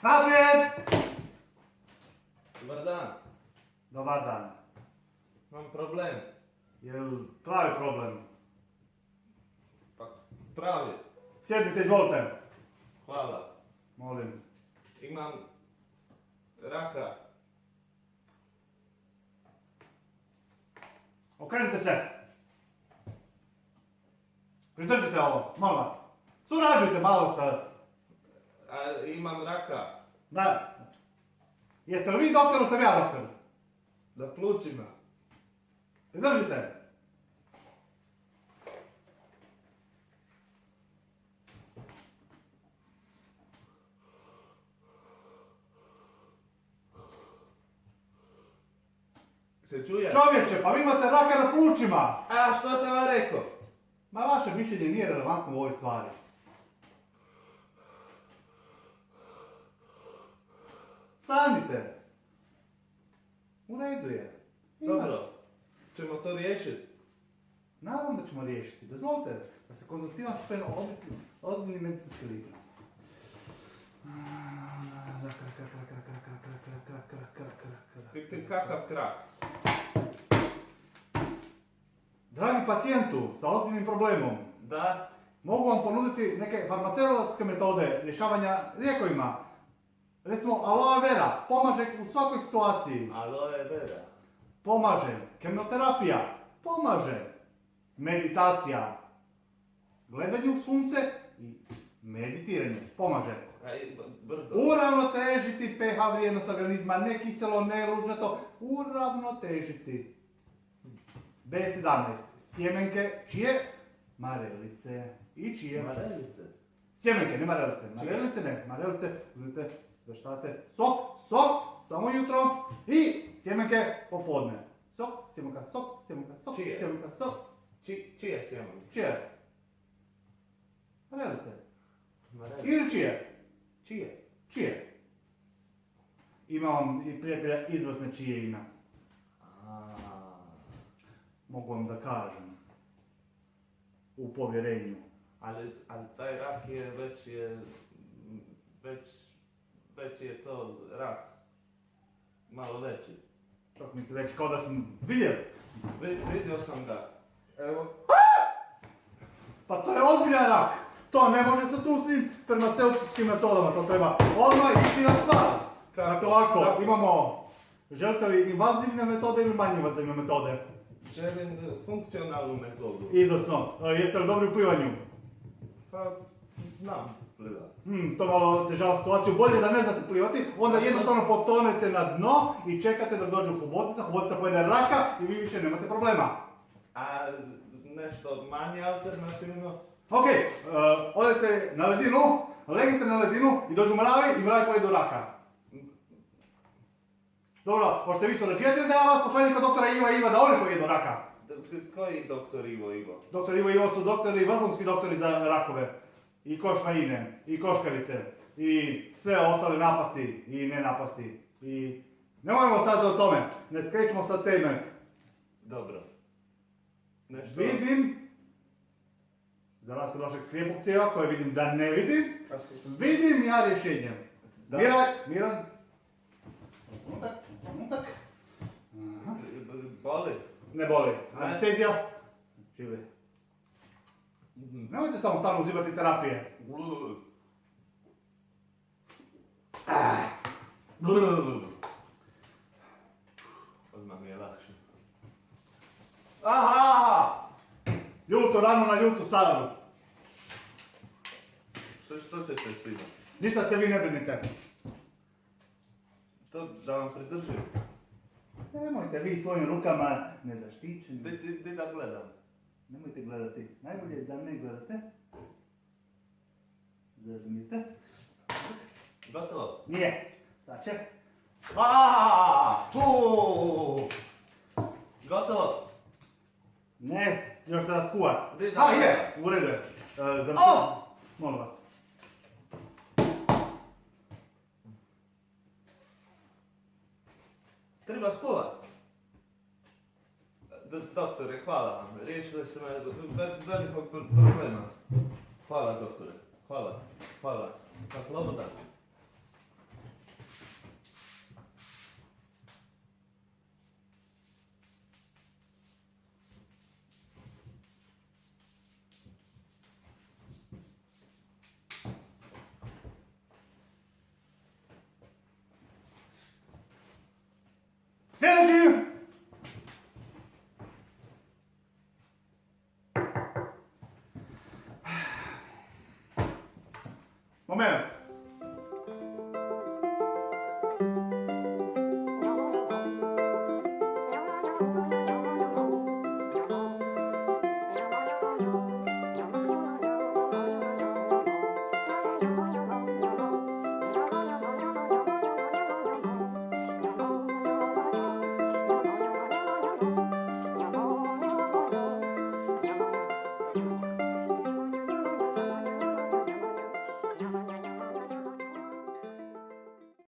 Naprijed! Dobar dan. Dobar dan. Imam problem. Jel pravi problem? Pa pravi. Sjednite, izvolite. Hvala. Molim. Imam raka. Okrenite se. Pridržite ovo, molim vas. Surađujte malo sa... A imam raka. Da. Jeste li vi doktor ili sam ja doktor? Da plućima. Pridržite. Se čuje? Čovječe, pa vi imate raka na plućima. A što sam vam rekao? Ma vaše mišljenje nije relevantno u ovoj stvari. Stanite. U redu je. Dobro. Ćemo to riješiti. Naravno da ćemo riješiti. Dozvolite da se konzultiram sa svojim ozbiljnim medicinskim likom. Ti kakav krak? Dragi pacijentu sa ozbiljnim problemom, Da? mogu vam ponuditi neke farmaceutske metode rješavanja lijekovima. Recimo, aloe vera pomaže u svakoj situaciji. Aloe vera. Pomaže. Kemoterapija pomaže. Meditacija. Gledanje u sunce i meditiranje pomaže. Brdo. Uravnotežiti pH vrijednost organizma, ne kiselo, ne lužnato. Uravnotežiti. B17. Sjemenke čije? Marelice. I čije? Marelice. Sjemenke, ne marelice. Marelice ne. Marelice, uzmite, sveštate sok, samo jutro i sjemenke popodne. Sok, sjemenka, sok, Čije? sjemenka, sok. Čije sjemen? Čije? Marelice. Marelice. Ili čije? Čije? Čije? Imam i prijatelja izvrsne čije ime. Mogu vam da kažem. U povjerenju. Ali taj rak je već je to rak. Malo veći. Kako mislite reći, kao da sam vidjeli? Vidio sam ga. Evo. Pa to je ozbiljan rak. To ne može se tu svim farmaceutskim metodama, to treba odmah ići na stvar. Dakle, ovako, imamo, želite li invazivne metode ili manje invazivne metode? Želim funkcionalnu metodu. Izvrsno. Jeste li dobri u plivanju? Pa, znam plivat. To malo težava situaciju. Bolje da ne znate plivati, onda jednostavno potonete na dno i čekate da dođe hobotnica pojede raka i vi više nemate problema. A nešto manje alternativno? Ok, odete na ledinu, legnite na ledinu i dođu mravi i mravi pojedu raka. Dobro, pošto vi surađujete da ja vas pošaljem kod doktora Iva da oni pojedu raka. Koji doktor Ivo? Doktor Ivo su doktori, vrhunski doktori za rakove. I košmaine, i koškarice, i sve ostale napasti i nenapasti. I nemojmo sad o tome, ne skrećemo sad teme. Dobro. Nešto... Vidim, za razliku od vašeg slijepog cijela koje vidim da ne vidim, vidim ja rješenje. Miran. Trenutak. Boli? Ne boli. Anestezija. Živi. Nemojte samo stalno uzimati terapije. Odmah mi je lakše. Aha! Ljuto rano na ljutu sadaru. Što ćete s tim? Ništa se vi ne brinite. To da vam pridržim. Nemojte vi svojim rukama nezaštićeni. Di da gledam? Nemojte gledati. Najbolje je da ne gledate. Zažmite. Gotovo? Nije. Sad će. Gotovo? Ne, još da skuvat. Di da gledam? Je, u redu je. Molim vas. Treba skuvat. Doktore, hvala vam. Riješili ste me velikog problema. Hvala, doktore. Hvala. Hvala. Pa slobodan. Sljedeći! Moment.